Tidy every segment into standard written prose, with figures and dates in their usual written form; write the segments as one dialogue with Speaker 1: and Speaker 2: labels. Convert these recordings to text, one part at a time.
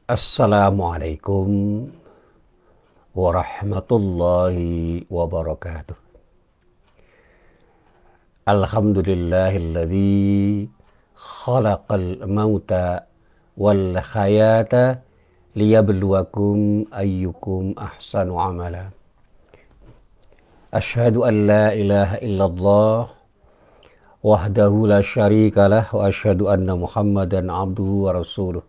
Speaker 1: Assalamualaikum warahmatullahi wabarakatuh. Alhamdulillahilladzi khalaqal mauta wal hayata liyabluwakum ayyukum ahsanu amala. Asyhadu an la ilaha illallah wahdahu la syarikalah wa asyhadu anna Muhammadan abduhu wa rasuluh.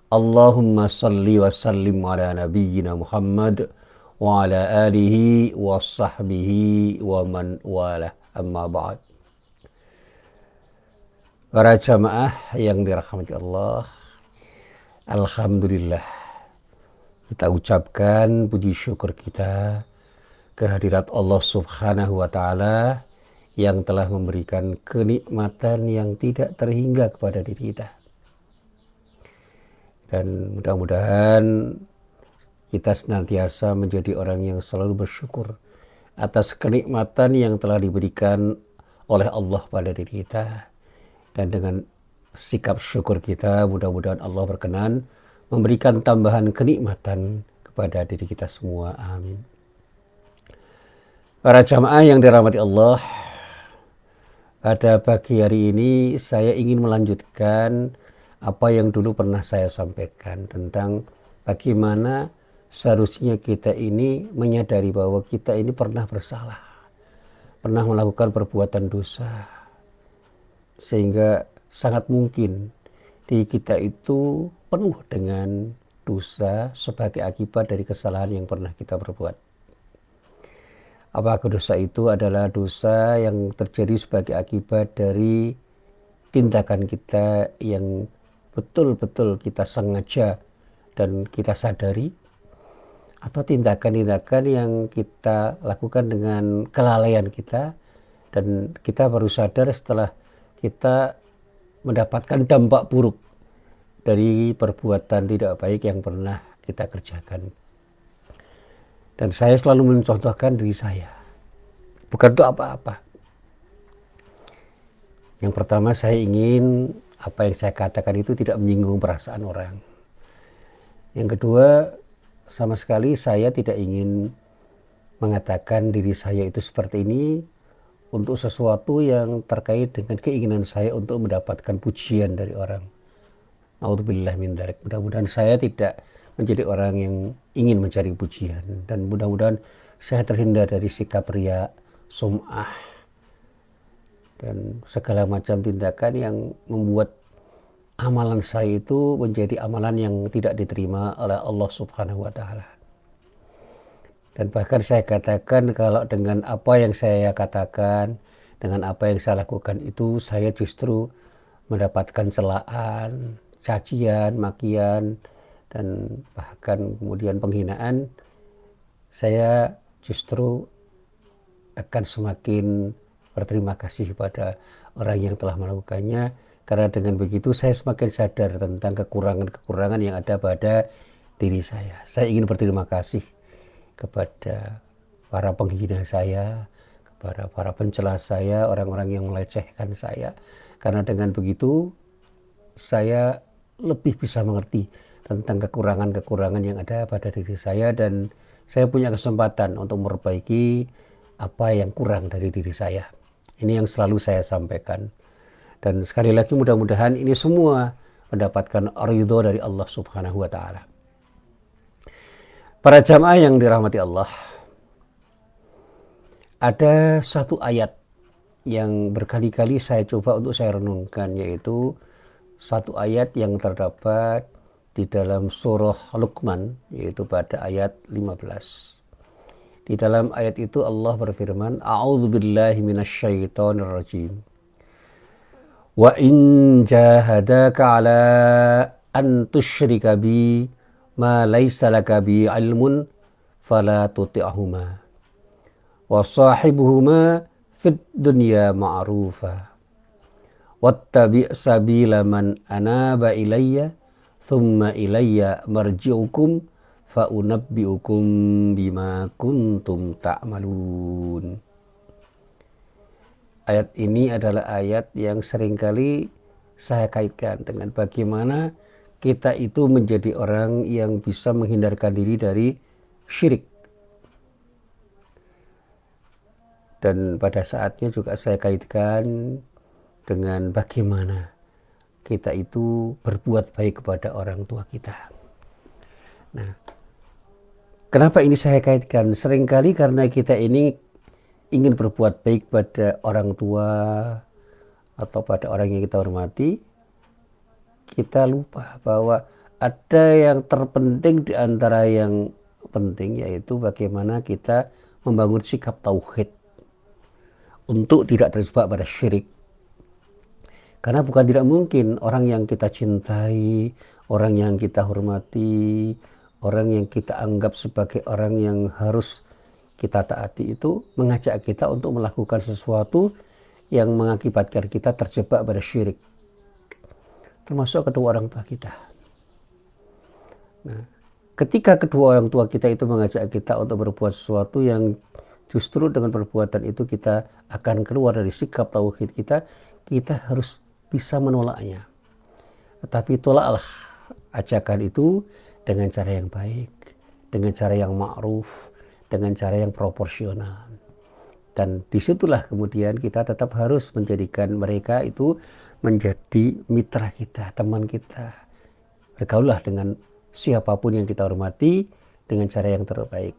Speaker 1: Allahumma salli wa sallim ala nabiyyina Muhammad wa ala alihi wa sahbihi wa man wala, amma ba'd. Para jamaah yang dirahmati Allah, alhamdulillah kita ucapkan puji syukur kita kehadirat Allah Subhanahu wa taala yang telah memberikan kenikmatan yang tidak terhingga kepada diri kita. Dan mudah-mudahan kita senantiasa menjadi orang yang selalu bersyukur atas kenikmatan yang telah diberikan oleh Allah pada diri kita. Dan dengan sikap syukur kita, mudah-mudahan Allah berkenan memberikan tambahan kenikmatan kepada diri kita semua. Amin. Para jamaah yang dirahmati Allah, pada pagi hari ini saya ingin melanjutkan apa yang dulu pernah saya sampaikan tentang bagaimana seharusnya kita ini menyadari bahwa kita ini pernah bersalah, pernah melakukan perbuatan dosa, sehingga sangat mungkin diri kita itu penuh dengan dosa sebagai akibat dari kesalahan yang pernah kita perbuat. Apakah dosa itu adalah dosa yang terjadi sebagai akibat dari tindakan kita yang betul-betul kita sengaja dan kita sadari, atau tindakan-tindakan yang kita lakukan dengan kelalaian kita dan kita baru sadar setelah kita mendapatkan dampak buruk dari perbuatan tidak baik yang pernah kita kerjakan. Dan saya selalu mencontohkan diri saya, bukan untuk apa-apa. Yang pertama, saya ingin apa yang saya katakan itu tidak menyinggung perasaan orang. Yang kedua, sama sekali saya tidak ingin mengatakan diri saya itu seperti ini untuk sesuatu yang terkait dengan keinginan saya untuk mendapatkan pujian dari orang. Naudzubillah min dzalik. Mudah-mudahan saya tidak menjadi orang yang ingin mencari pujian, dan mudah-mudahan saya terhindar dari sikap riya, sum'ah, dan segala macam tindakan yang membuat amalan saya itu menjadi amalan yang tidak diterima oleh Allah Subhanahu wa taala. Dan bahkan saya katakan kalau dengan apa yang saya katakan, dengan apa yang saya lakukan itu, saya justru mendapatkan celaan, cacian, makian, dan bahkan kemudian penghinaan. Saya justru akan semakin berterima kasih kepada orang yang telah melakukannya, karena dengan begitu saya semakin sadar tentang kekurangan-kekurangan yang ada pada diri saya. Saya ingin berterima kasih kepada para penghina saya, kepada para pencela saya, orang-orang yang melecehkan saya, karena dengan begitu saya lebih bisa mengerti tentang kekurangan-kekurangan yang ada pada diri saya, dan saya punya kesempatan untuk memperbaiki apa yang kurang dari diri saya. Ini yang selalu saya sampaikan. Dan sekali lagi mudah-mudahan ini semua mendapatkan ridho dari Allah Subhanahu wa taala. Para jamaah yang dirahmati Allah, ada satu ayat yang berkali-kali saya coba untuk saya renungkan, yaitu satu ayat yang terdapat di dalam surah Luqman, yaitu pada ayat 15. Di dalam ayat itu Allah berfirman, A'udzubillahi minasyaitonirrajim. Wa in jahadaka ala an tusyrika bi ma laysa laka bi ilmun fala tuti'huma wa sahibuhuma fid dunya ma'rufa wattabi' sabila man anaba ilayya thumma ilayya marji'ukum fa unabbi'ukum bima kuntum ta'malun. Ayat ini adalah ayat yang seringkali saya kaitkan dengan bagaimana kita itu menjadi orang yang bisa menghindarkan diri dari syirik. Dan pada saatnya juga saya kaitkan dengan bagaimana kita itu berbuat baik kepada orang tua kita. Nah, kenapa ini saya kaitkan? Seringkali karena kita ini ingin berbuat baik pada orang tua atau pada orang yang kita hormati, kita lupa bahwa ada yang terpenting di antara yang penting, yaitu bagaimana kita membangun sikap tauhid untuk tidak terjebak pada syirik. Karena bukan tidak mungkin orang yang kita cintai, orang yang kita hormati, orang yang kita anggap sebagai orang yang harus kita taati itu mengajak kita untuk melakukan sesuatu yang mengakibatkan kita terjebak pada syirik. Termasuk kedua orang tua kita. Nah, ketika kedua orang tua kita itu mengajak kita untuk berbuat sesuatu yang justru dengan perbuatan itu kita akan keluar dari sikap tauhid kita, kita harus bisa menolaknya. Tetapi tolaklah ajakan itu dengan cara yang baik, dengan cara yang ma'ruf, dengan cara yang proporsional. Dan disitulah kemudian kita tetap harus menjadikan mereka itu menjadi mitra kita, teman kita. Bergaullah dengan siapapun yang kita hormati dengan cara yang terbaik.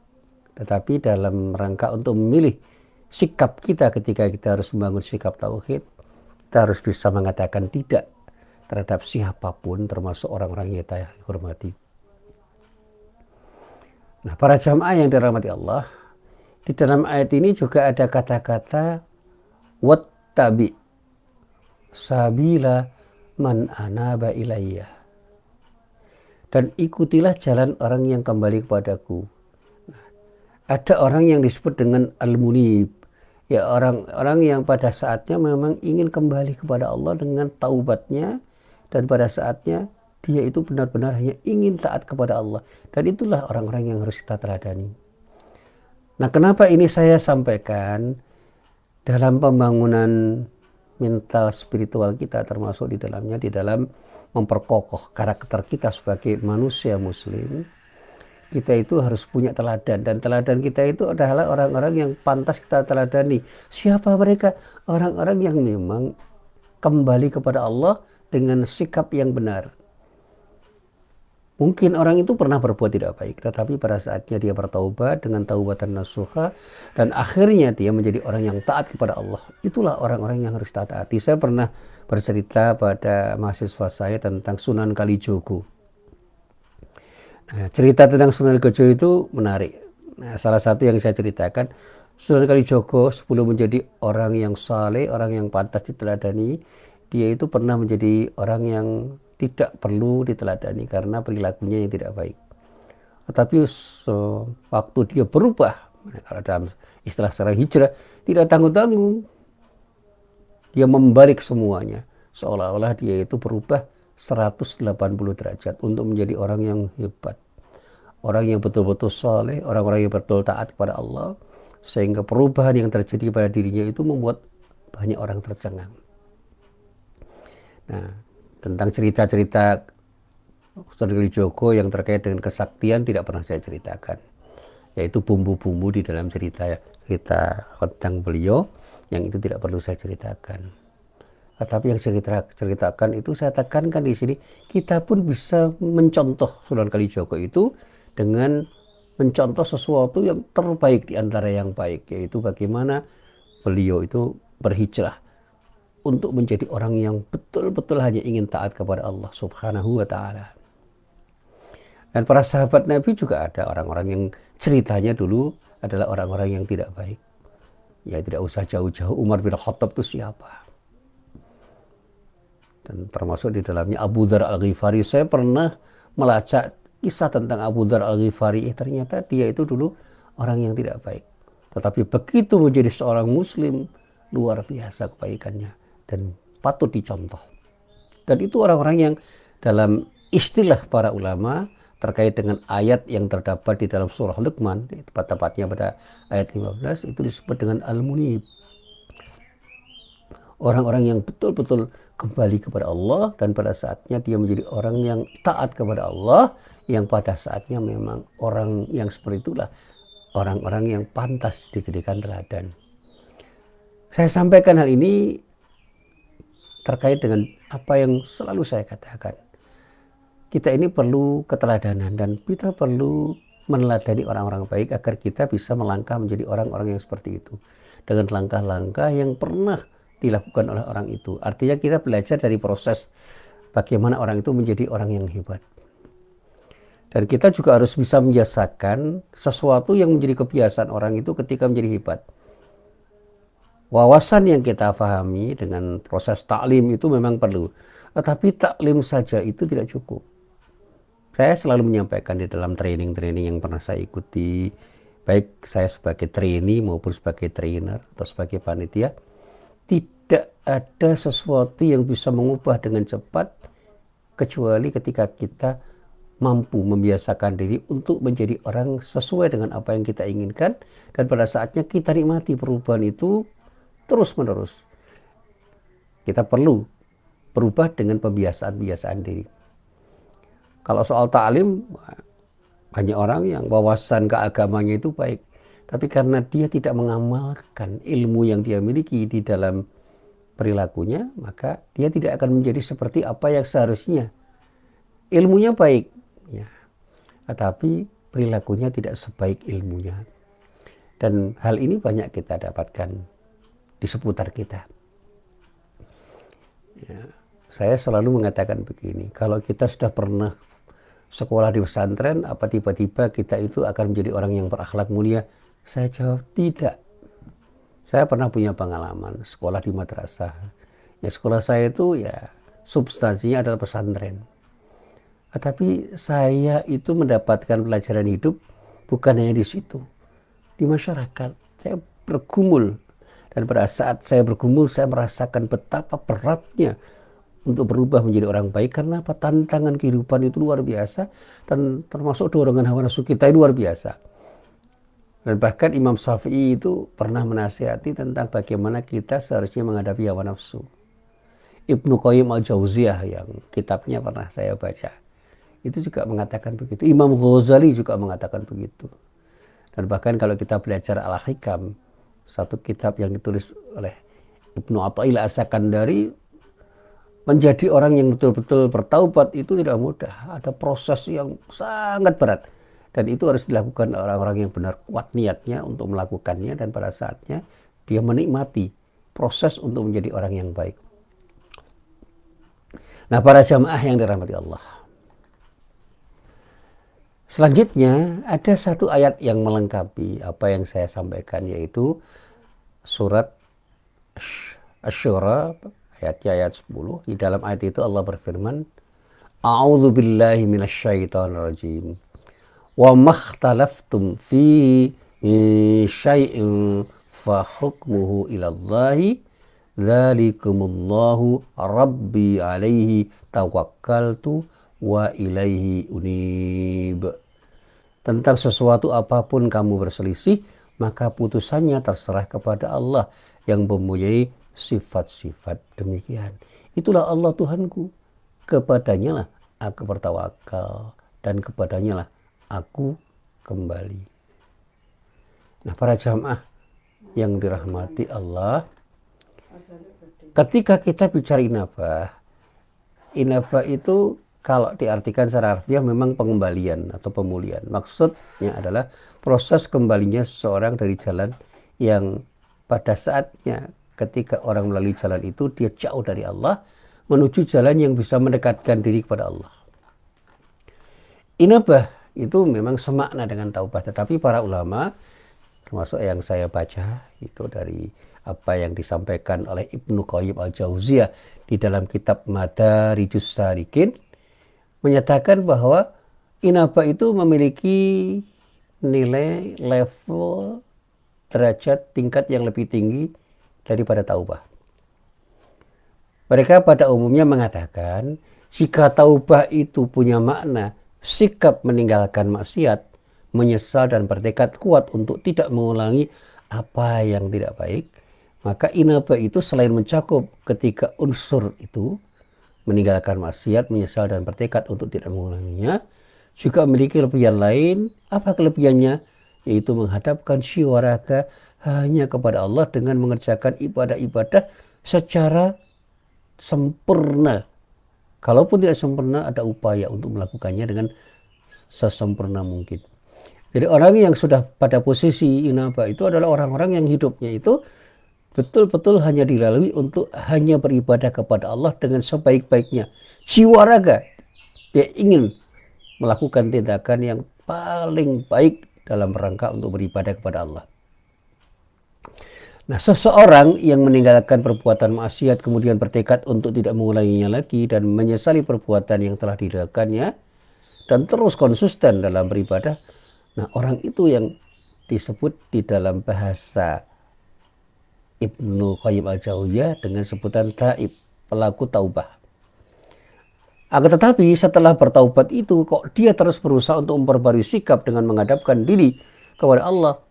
Speaker 1: Tetapi dalam rangka untuk memilih sikap kita ketika kita harus membangun sikap tauhid, kita harus bisa mengatakan tidak terhadap siapapun, termasuk orang-orang yang kita hormati. Nah, para jamaah yang dirahmati Allah, di dalam ayat ini juga ada kata-kata wattabi sabila man anaba ilayya. Dan ikutilah jalan orang yang kembali kepadaku. Nah, ada orang yang disebut dengan al-munib. Ya, orang-orang yang pada saatnya memang ingin kembali kepada Allah dengan taubatnya, dan pada saatnya dia itu benar-benar hanya ingin taat kepada Allah. Dan itulah orang-orang yang harus kita teladani. Nah, kenapa ini saya sampaikan dalam pembangunan mental spiritual kita, termasuk di dalamnya, di dalam memperkokoh karakter kita sebagai manusia muslim. Kita itu harus punya teladan, dan teladan kita itu adalah orang-orang yang pantas kita teladani. Siapa mereka? Orang-orang yang memang kembali kepada Allah dengan sikap yang benar. Mungkin orang itu pernah berbuat tidak baik, tetapi pada saatnya dia bertaubat dengan taubatan nasuha, dan akhirnya dia menjadi orang yang taat kepada Allah. Itulah orang-orang yang harus taati. Saya pernah bercerita pada mahasiswa saya tentang Sunan Kalijogo. Nah, cerita tentang Sunan Kalijogo itu menarik. Nah, salah satu yang saya ceritakan, Sunan Kalijogo sebelum menjadi orang yang saleh, orang yang pantas diteladani, dia itu pernah menjadi orang yang tidak perlu diteladani karena perilakunya yang tidak baik. Tetapi waktu dia berubah, kalau dalam istilah sekarang hijrah, tidak tanggung-tanggung. Dia membalik semuanya, seolah-olah dia itu berubah 180 derajat untuk menjadi orang yang hebat, orang yang betul-betul saleh, orang-orang yang betul taat kepada Allah, sehingga perubahan yang terjadi pada dirinya itu membuat banyak orang tercengang. Nah, tentang cerita-cerita Sunan Kalijogo yang terkait dengan kesaktian tidak pernah saya ceritakan, yaitu bumbu-bumbu di dalam cerita tentang beliau yang itu tidak perlu saya ceritakan. Tapi yang ceritakan itu saya tekankan di sini, kita pun bisa mencontoh Sunan Kalijogo itu dengan mencontoh sesuatu yang terbaik di antara yang baik, yaitu bagaimana beliau itu berhijrah untuk menjadi orang yang betul-betul hanya ingin taat kepada Allah Subhanahu wa Ta'ala. Dan para sahabat Nabi juga ada orang-orang yang ceritanya dulu adalah orang-orang yang tidak baik. Ya, tidak usah jauh-jauh, Umar bin Khattab itu siapa? Dan termasuk di dalamnya Abu Dzar Al-Ghifari. Saya pernah melacak kisah tentang Abu Dzar Al-Ghifari. Ternyata dia itu dulu orang yang tidak baik. Tetapi begitu menjadi seorang muslim, luar biasa kebaikannya dan patut dicontoh. Dan itu orang-orang yang dalam istilah para ulama terkait dengan ayat yang terdapat di dalam surah Luqman, tepatnya pada ayat 15, itu disebut dengan Al-Munib. orang-orang yang betul-betul kembali kepada Allah, dan pada saatnya dia menjadi orang yang taat kepada Allah, yang pada saatnya memang orang yang seperti itulah orang-orang yang pantas dijadikan teladan. Saya sampaikan hal ini terkait dengan apa yang selalu saya katakan. Kita ini perlu keteladanan dan kita perlu meneladani orang-orang baik agar kita bisa melangkah menjadi orang-orang yang seperti itu. Dengan langkah-langkah yang pernah dilakukan oleh orang itu. Artinya kita belajar dari proses bagaimana orang itu menjadi orang yang hebat. Dan kita juga harus bisa membiasakan sesuatu yang menjadi kebiasaan orang itu ketika menjadi hebat. Wawasan yang kita pahami dengan proses taklim itu memang perlu. Tetapi taklim saja itu tidak cukup. Saya selalu menyampaikan di dalam training-training yang pernah saya ikuti, baik saya sebagai trainee maupun sebagai trainer atau sebagai panitia, tidak ada sesuatu yang bisa mengubah dengan cepat kecuali ketika kita mampu membiasakan diri untuk menjadi orang sesuai dengan apa yang kita inginkan, dan pada saatnya kita nikmati perubahan itu terus-menerus. Kita perlu berubah dengan pembiasaan-pembiasaan diri. Kalau soal ta'lim, banyak orang yang wawasan keagamannya itu baik, tapi karena dia tidak mengamalkan ilmu yang dia miliki di dalam perilakunya, maka dia tidak akan menjadi seperti apa yang seharusnya. Ilmunya baik, ya, tetapi perilakunya tidak sebaik ilmunya. Dan hal ini banyak kita dapatkan di seputar kita. Ya, saya selalu mengatakan begini, kalau kita sudah pernah sekolah di pesantren, apa tiba-tiba kita itu akan menjadi orang yang berakhlak mulia? Saya jawab tidak. Saya pernah punya pengalaman sekolah di madrasah. Ya, sekolah saya itu ya substansinya adalah pesantren. Tetapi saya itu mendapatkan pelajaran hidup bukan hanya di situ, di masyarakat. Saya bergumul, dan pada saat saya bergumul saya merasakan betapa beratnya untuk berubah menjadi orang baik. Karena apa? Tantangan kehidupan itu luar biasa, dan termasuk dorongan hawa nafsu kita itu luar biasa. Dan bahkan Imam Syafi'i itu pernah menasihati tentang bagaimana kita seharusnya menghadapi hawa nafsu. Ibnu Qayyim al-Jauziyah yang kitabnya pernah saya baca, itu juga mengatakan begitu. Imam Ghazali juga mengatakan begitu. Dan bahkan kalau kita belajar Al-Hikam, satu kitab yang ditulis oleh Ibnu Athaillah As-Sakandari, menjadi orang yang betul-betul bertaubat itu tidak mudah. Ada proses yang sangat berat. Dan itu harus dilakukan oleh orang-orang yang benar kuat niatnya untuk melakukannya. Dan pada saatnya dia menikmati proses untuk menjadi orang yang baik. Nah, para jamaah yang dirahmati Allah, selanjutnya ada satu ayat yang melengkapi apa yang saya sampaikan, yaitu surat Asy-Syura ayat 10. Di dalam ayat itu Allah berfirman, A'udzu billahi minasyaitonir rajim. Wa makhtalaftum fi syai'in fa hukmuhu ila Allahi dzalikumullahu rabbi alaihi tawakkaltu wa ilaihi unib. Tentang sesuatu apapun kamu berselisih, maka putusannya terserah kepada Allah yang mempunyai sifat-sifat demikian. Itulah Allah Tuhanku, kepadanya lah aku bertawakal, dan kepadanya lah aku kembali. Nah, para jamaah yang dirahmati Allah, ketika kita bicara inabah itu kalau diartikan secara harfiah memang pengembalian atau pemulihan. Maksudnya adalah proses kembalinya seseorang dari jalan yang pada saatnya ketika orang melalui jalan itu dia jauh dari Allah menuju jalan yang bisa mendekatkan diri kepada Allah. Inabah itu memang semakna dengan taubat, tetapi para ulama termasuk yang saya baca itu dari apa yang disampaikan oleh Ibnu Qayyim al-Jauziyah di dalam kitab Madarijus Salikin menyatakan bahwa inabah itu memiliki nilai, level, derajat, tingkat yang lebih tinggi daripada taubah. Mereka pada umumnya mengatakan jika taubah itu punya makna sikap meninggalkan maksiat, menyesal dan bertekad kuat untuk tidak mengulangi apa yang tidak baik, Maka inaba itu selain mencakup ketika unsur itu meninggalkan maksiat, menyesal dan bertekad untuk tidak mengulanginya, juga memiliki kelebihan lain. Apa kelebihannya? Yaitu menghadapkan jiwa raga hanya kepada Allah dengan mengerjakan ibadah-ibadah secara sempurna. Kalaupun tidak sempurna, ada upaya untuk melakukannya dengan sesempurna mungkin. Jadi orang yang sudah pada posisi inaba itu adalah orang-orang yang hidupnya itu betul-betul hanya dilalui untuk hanya beribadah kepada Allah dengan sebaik-baiknya. Jiwa raga, dia ingin melakukan tindakan yang paling baik dalam rangka untuk beribadah kepada Allah. Nah, seseorang yang meninggalkan perbuatan maksiat kemudian bertekad untuk tidak mengulanginya lagi dan menyesali perbuatan yang telah dilakukannya dan terus konsisten dalam beribadah, nah orang itu yang disebut di dalam bahasa Ibnu Qayyim al-Jauziyah dengan sebutan taib, pelaku taubah. Akan tetapi setelah bertaubat itu kok dia terus berusaha untuk memperbarui sikap dengan menghadapkan diri kepada Allah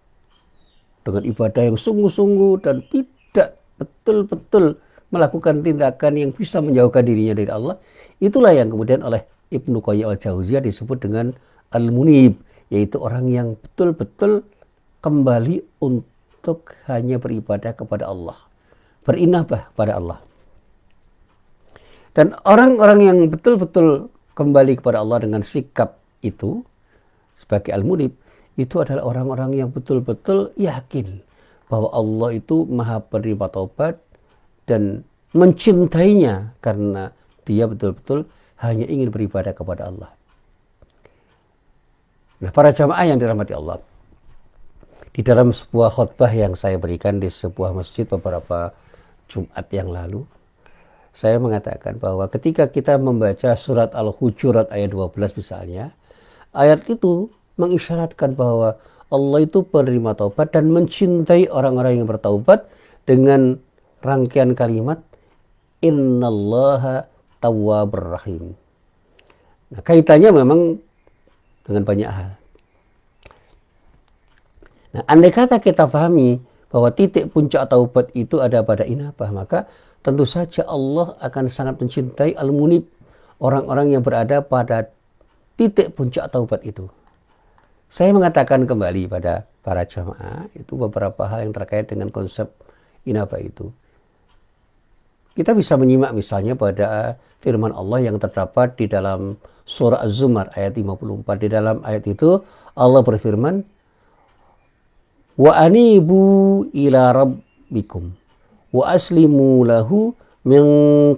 Speaker 1: dengan ibadah yang sungguh-sungguh dan tidak betul-betul melakukan tindakan yang bisa menjauhkan dirinya dari Allah. Itulah yang kemudian oleh Ibnu Qayyim al-Jauziyah disebut dengan al-munib, yaitu orang yang betul-betul kembali untuk hanya beribadah kepada Allah, berinabah pada Allah. Dan orang-orang yang betul-betul kembali kepada Allah dengan sikap itu sebagai al-munib, itu adalah orang-orang yang betul-betul yakin bahwa Allah itu maha penerima taubat dan mencintainya karena dia betul-betul hanya ingin beribadah kepada Allah. Nah, para jamaah yang dirahmati Allah, di dalam sebuah khutbah yang saya berikan di sebuah masjid beberapa Jumat yang lalu, saya mengatakan bahwa ketika kita membaca surat Al-Hujurat ayat 12 misalnya, ayat itu mengisyaratkan bahwa Allah itu penerima taubat dan mencintai orang-orang yang bertaubat dengan rangkaian kalimat innallaha tawwabur rahim. Nah, kaitannya memang dengan banyak hal. Nah, andai kata kita pahami bahwa titik puncak taubat itu ada pada inabah, maka tentu saja Allah akan sangat mencintai al-munib, orang-orang yang berada pada titik puncak taubat itu. Saya mengatakan kembali pada para jamaah itu beberapa hal yang terkait dengan konsep inabah itu. Kita bisa menyimak misalnya pada firman Allah yang terdapat di dalam surah Az-Zumar ayat 54. Di dalam ayat itu Allah berfirman, wa anibu ila rabbikum wa aslimu lahu min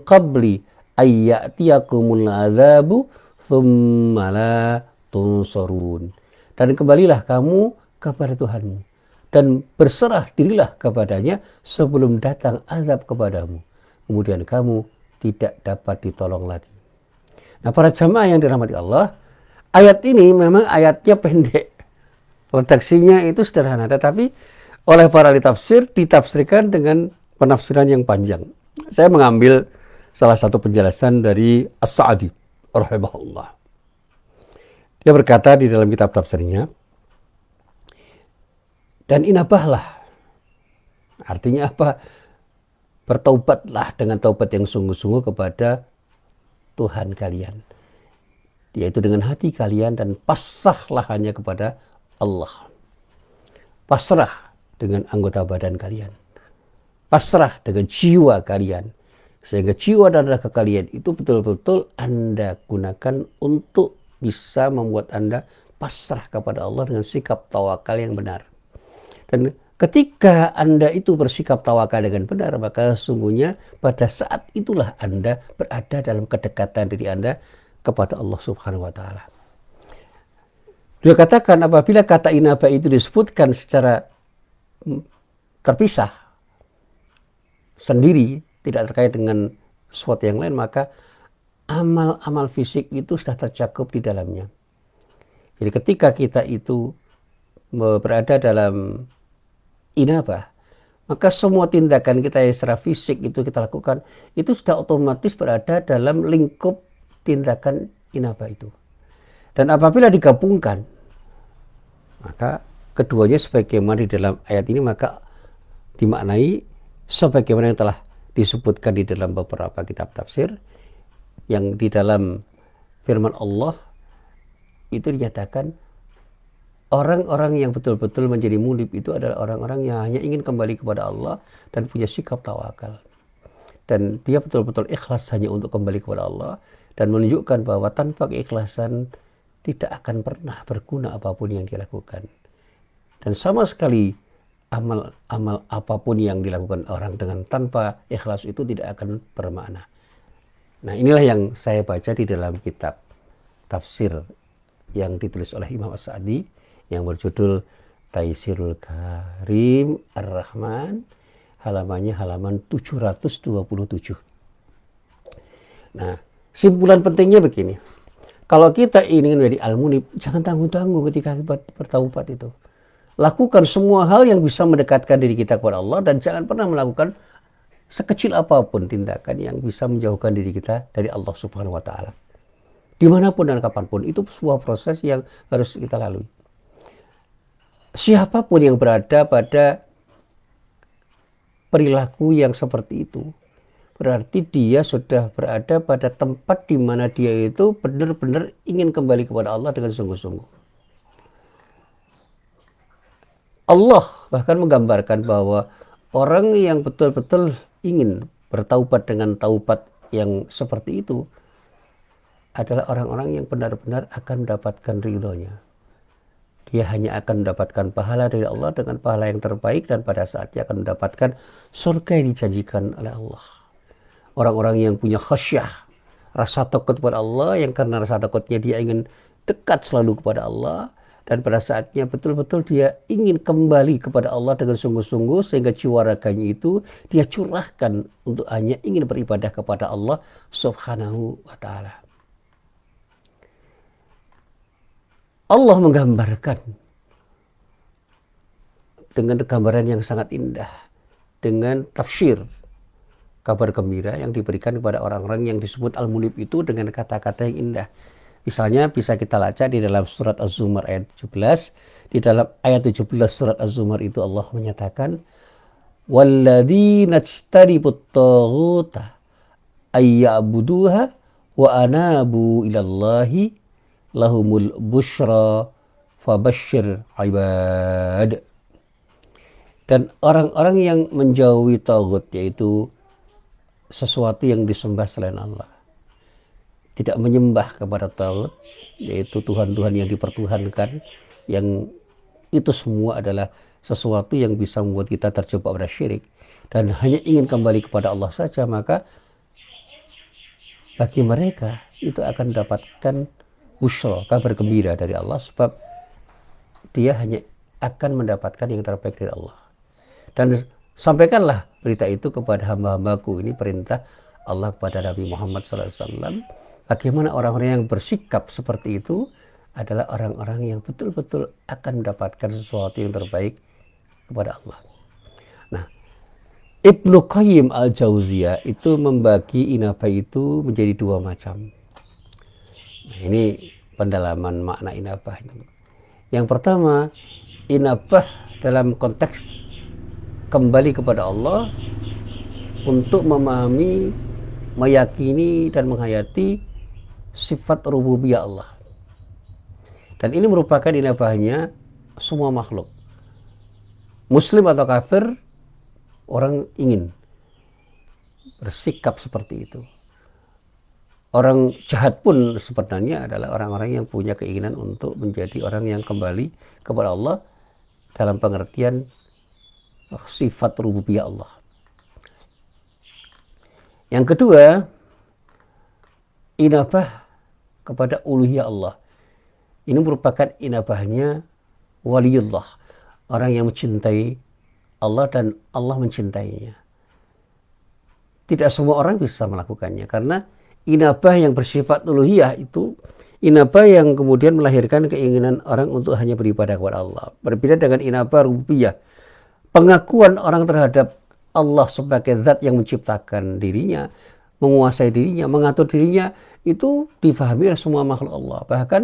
Speaker 1: qabli ayyatiyakumul adzabu thumma la tunsurun. Dan kembalilah kamu kepada Tuhanmu dan berserah dirilah kepadanya sebelum datang azab kepadamu. Kemudian kamu tidak dapat ditolong lagi. Nah, para jamaah yang dirahmati Allah, ayat ini memang ayatnya pendek. Redaksinya itu sederhana, tetapi oleh para ahli tafsir ditafsirkan dengan penafsiran yang panjang. Saya mengambil salah satu penjelasan dari As-Sa'di rahimahullah. Dia berkata di dalam kitab tafsirnya, dan inabahlah. Artinya apa? Bertaubatlah dengan taubat yang sungguh-sungguh kepada Tuhan kalian. Yaitu dengan hati kalian dan pasrahlah hanya kepada Allah. Pasrah dengan anggota badan kalian. Pasrah dengan jiwa kalian. Sehingga jiwa dan raga kalian itu betul-betul Anda gunakan untuk bisa membuat Anda pasrah kepada Allah dengan sikap tawakal yang benar. Dan ketika Anda itu bersikap tawakal dengan benar, maka sesungguhnya pada saat itulah Anda berada dalam kedekatan diri Anda kepada Allah Subhanahu wa Ta'ala. Dia katakan apabila kata inabah itu disebutkan secara terpisah, sendiri, tidak terkait dengan sesuatu yang lain, maka amal-amal fisik itu sudah tercakup di dalamnya. Jadi ketika kita itu berada dalam inabah, maka semua tindakan kita yang secara fisik itu kita lakukan, itu sudah otomatis berada dalam lingkup tindakan inabah itu. Dan apabila digabungkan, maka keduanya sebagaimana di dalam ayat ini, maka dimaknai sebagaimana yang telah disebutkan di dalam beberapa kitab tafsir, yang di dalam firman Allah itu dinyatakan orang-orang yang betul-betul menjadi munib itu adalah orang-orang yang hanya ingin kembali kepada Allah dan punya sikap tawakal. Dan dia betul-betul ikhlas hanya untuk kembali kepada Allah dan menunjukkan bahwa tanpa keikhlasan tidak akan pernah berguna apapun yang dilakukan. Dan sama sekali amal apapun yang dilakukan orang dengan tanpa ikhlas itu tidak akan bermakna. Nah, inilah yang saya baca di dalam kitab tafsir yang ditulis oleh Imam As-Sa'di yang berjudul Taisirul Karim Ar-Rahman, halamannya halaman 727. Nah, simpulan pentingnya begini. Kalau kita ingin menjadi al-munib, jangan tanggung-tanggung ketika bertaubat itu. Lakukan semua hal yang bisa mendekatkan diri kita kepada Allah dan jangan pernah melakukan sekecil apapun tindakan yang bisa menjauhkan diri kita dari Allah Subhanahu wa taala. Dimanapun dan kapanpun, itu sebuah proses yang harus kita lalui. Siapapun yang berada pada perilaku yang seperti itu, berarti dia sudah berada pada tempat di mana dia itu benar-benar ingin kembali kepada Allah dengan sungguh-sungguh. Allah bahkan menggambarkan bahwa orang yang betul-betul ingin bertaubat dengan taubat yang seperti itu adalah orang-orang yang benar-benar akan mendapatkan ridhonya. Dia hanya akan mendapatkan pahala dari Allah dengan pahala yang terbaik dan pada saatnya akan mendapatkan surga yang dijanjikan oleh Allah. Orang-orang yang punya khasyah, rasa takut kepada Allah, yang karena rasa takutnya dia ingin dekat selalu kepada Allah, dan pada saatnya betul-betul dia ingin kembali kepada Allah dengan sungguh-sungguh sehingga jiwa raganya itu dia curahkan untuk hanya ingin beribadah kepada Allah Subhanahu wa taala. Allah menggambarkan dengan gambaran yang sangat indah dengan tafsir kabar gembira yang diberikan kepada orang-orang yang disebut al-munib itu dengan kata-kata yang indah. Misalnya bisa kita baca di dalam surat Az-Zumar ayat 17. Di dalam ayat 17 surat Az-Zumar itu Allah menyatakan, "Walladzina ijtanibut taghuta ayya'buduha wa anabu ilallahi lahumul busyra fabasyir ibad." Dan orang-orang yang menjauhi taghut, yaitu sesuatu yang disembah selain Allah, tidak menyembah kepada taghut, yaitu Tuhan-Tuhan yang dipertuhankan, yang itu semua adalah sesuatu yang bisa membuat kita terjebak pada syirik dan hanya ingin kembali kepada Allah saja, maka bagi mereka itu akan mendapatkan busyra, kabar gembira dari Allah, sebab dia hanya akan mendapatkan yang terbaik dari Allah. Dan sampaikanlah berita itu kepada hamba-hambaku, ini perintah Allah kepada Nabi Muhammad SAW. Bagaimana orang-orang yang bersikap seperti itu adalah orang-orang yang betul-betul akan mendapatkan sesuatu yang terbaik kepada Allah. Nah, Ibnu Qayyim al-Jauziyah itu membagi inabah itu menjadi dua macam. Nah, ini pendalaman makna inabah ini. Yang pertama, inabah dalam konteks kembali kepada Allah untuk memahami, meyakini dan menghayati sifat rububiyah Allah. Dan ini merupakan inabahnya semua makhluk. Muslim atau kafir, orang ingin bersikap seperti itu. Orang jahat pun sebenarnya adalah orang-orang yang punya keinginan untuk menjadi orang yang kembali kepada Allah dalam pengertian sifat rububiyah Allah. Yang kedua, inabah kepada uluhiyah Allah. Ini merupakan inabahnya waliullah, orang yang mencintai Allah dan Allah mencintainya. Tidak semua orang bisa melakukannya karena inabah yang bersifat uluhiyah itu inabah yang kemudian melahirkan keinginan orang untuk hanya beribadah kepada Allah. Berbeda dengan inabah rububiyah, pengakuan orang terhadap Allah sebagai zat yang menciptakan dirinya, menguasai dirinya, mengatur dirinya, itu difahami oleh semua makhluk Allah. Bahkan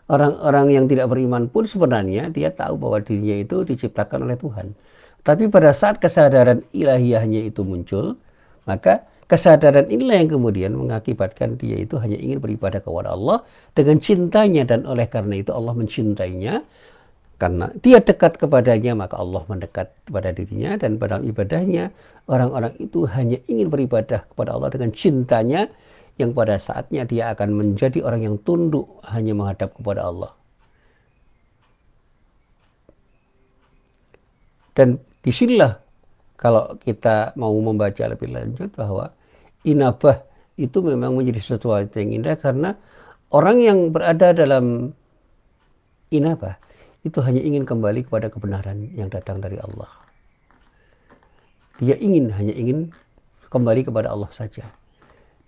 Speaker 1: orang-orang yang tidak beriman pun sebenarnya dia tahu bahwa dirinya itu diciptakan oleh Tuhan. Tapi pada saat kesadaran ilahiyahnya itu muncul, maka kesadaran inilah yang kemudian mengakibatkan dia itu hanya ingin beribadah kepada Allah dengan cintanya, dan oleh karena itu Allah mencintainya. Karena dia dekat kepadanya, maka Allah mendekat kepada dirinya, dan pada ibadahnya orang-orang itu hanya ingin beribadah kepada Allah dengan cintanya, yang pada saatnya dia akan menjadi orang yang tunduk hanya menghadap kepada Allah. Dan disinilah kalau kita mau membaca lebih lanjut bahwa inabah itu memang menjadi sesuatu yang indah, karena orang yang berada dalam inabah itu hanya ingin kembali kepada kebenaran yang datang dari Allah. Dia hanya ingin kembali kepada Allah saja.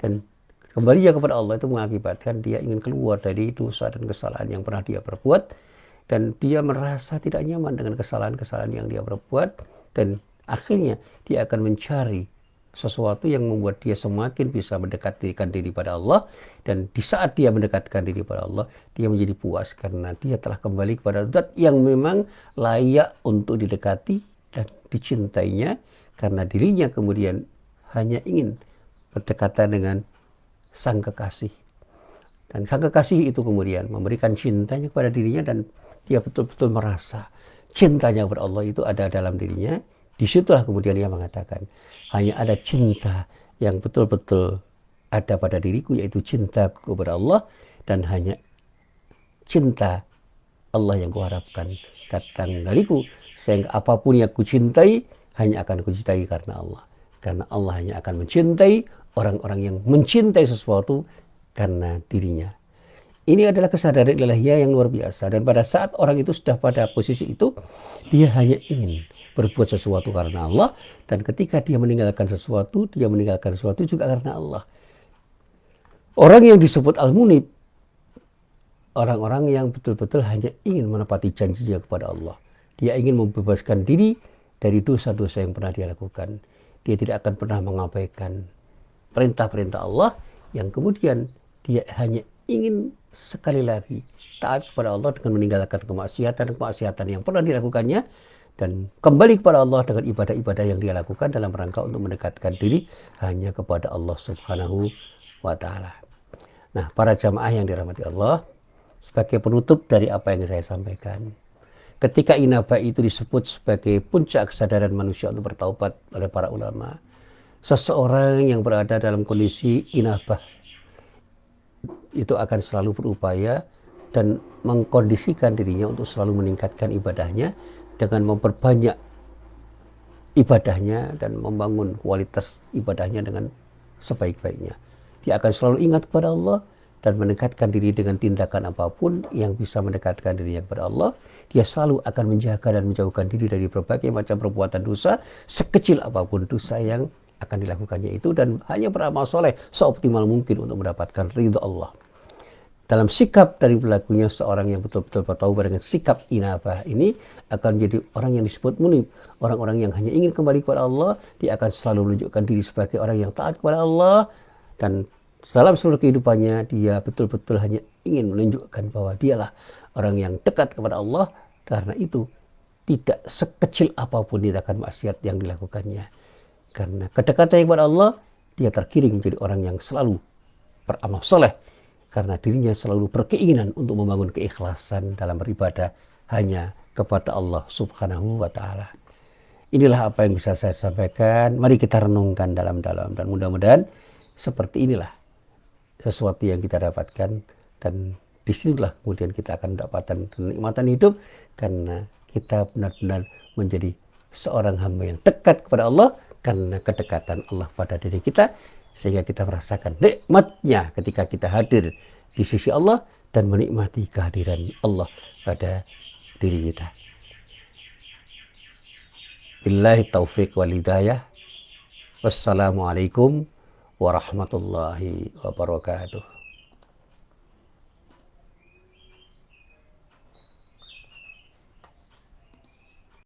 Speaker 1: Dan kembalinya kepada Allah itu mengakibatkan dia ingin keluar dari dosa dan kesalahan yang pernah dia perbuat. Dan dia merasa tidak nyaman dengan kesalahan-kesalahan yang dia perbuat. Dan akhirnya dia akan mencari sesuatu yang membuat dia semakin bisa mendekatkan diri pada Allah. Dan di saat dia mendekatkan diri pada Allah, dia menjadi puas karena dia telah kembali kepada zat yang memang layak untuk didekati dan dicintainya, karena dirinya kemudian hanya ingin berdekatan dengan sang kekasih. Dan sang kekasih itu kemudian memberikan cintanya kepada dirinya, dan dia betul-betul merasa cintanya kepada Allah itu ada dalam dirinya. Disitulah kemudian dia mengatakan, hanya ada cinta yang betul-betul ada pada diriku, yaitu cinta kepada Allah, dan hanya cinta Allah yang kuharapkan datang dariku, sehingga apapun yang kucintai hanya akan kucintai karena Allah. Karena Allah hanya akan mencintai orang-orang yang mencintai sesuatu karena dirinya. Ini adalah kesadaran ilahiyah yang luar biasa. Dan pada saat orang itu sudah pada posisi itu, dia hanya ingin berbuat sesuatu karena Allah. Dan ketika dia meninggalkan sesuatu juga karena Allah. Orang yang disebut Al-Munib, orang-orang yang betul-betul hanya ingin menepati janjinya kepada Allah. Dia ingin membebaskan diri dari dosa-dosa yang pernah dia lakukan. Dia tidak akan pernah mengabaikan perintah-perintah Allah, yang kemudian dia hanya ingin sekali lagi taat kepada Allah dengan meninggalkan kemaksiatan yang pernah dilakukannya, dan kembali kepada Allah dengan ibadah-ibadah yang dia lakukan dalam rangka untuk mendekatkan diri hanya kepada Allah Subhanahu wa Ta'ala. Nah, para jamaah yang dirahmati Allah, sebagai penutup dari apa yang saya sampaikan, ketika inabah itu disebut sebagai puncak kesadaran manusia untuk bertaubat oleh para ulama, seseorang yang berada dalam kondisi inabah itu akan selalu berupaya dan mengkondisikan dirinya untuk selalu meningkatkan ibadahnya dengan memperbanyak ibadahnya dan membangun kualitas ibadahnya dengan sebaik-baiknya. Dia akan selalu ingat kepada Allah dan mendekatkan diri dengan tindakan apapun yang bisa mendekatkan dirinya kepada Allah. Dia selalu akan menjaga dan menjauhkan diri dari berbagai macam perbuatan dosa, sekecil apapun dosa yang akan dilakukannya itu, dan hanya beramal soleh seoptimal mungkin untuk mendapatkan ridha Allah. Dalam sikap dari perilakunya, seorang yang betul-betul bertaubat dengan sikap inabah ini akan menjadi orang yang disebut munib. Orang-orang yang hanya ingin kembali kepada Allah, dia akan selalu menunjukkan diri sebagai orang yang taat kepada Allah, dan dalam seluruh kehidupannya dia betul-betul hanya ingin menunjukkan bahwa dialah orang yang dekat kepada Allah. Karena itu tidak sekecil apapun tindakan maksiat yang dilakukannya. Karena kedekatannya kepada Allah, dia tergiring menjadi orang yang selalu beramal soleh. Karena dirinya selalu berkeinginan untuk membangun keikhlasan dalam beribadah hanya kepada Allah Subhanahu wa Ta'ala. Inilah apa yang bisa saya sampaikan. Mari kita renungkan dalam-dalam, dan mudah-mudahan seperti inilah sesuatu yang kita dapatkan, dan disinilah kemudian kita akan mendapatkan kenikmatan hidup, karena kita benar-benar menjadi seorang hamba yang dekat kepada Allah karena kedekatan Allah pada diri kita, sehingga kita merasakan nikmatnya ketika kita hadir di sisi Allah dan menikmati kehadiran Allah pada diri kita. Billahi taufiq wal hidayah. Wassalamualaikum warahmatullahi wabarakatuh.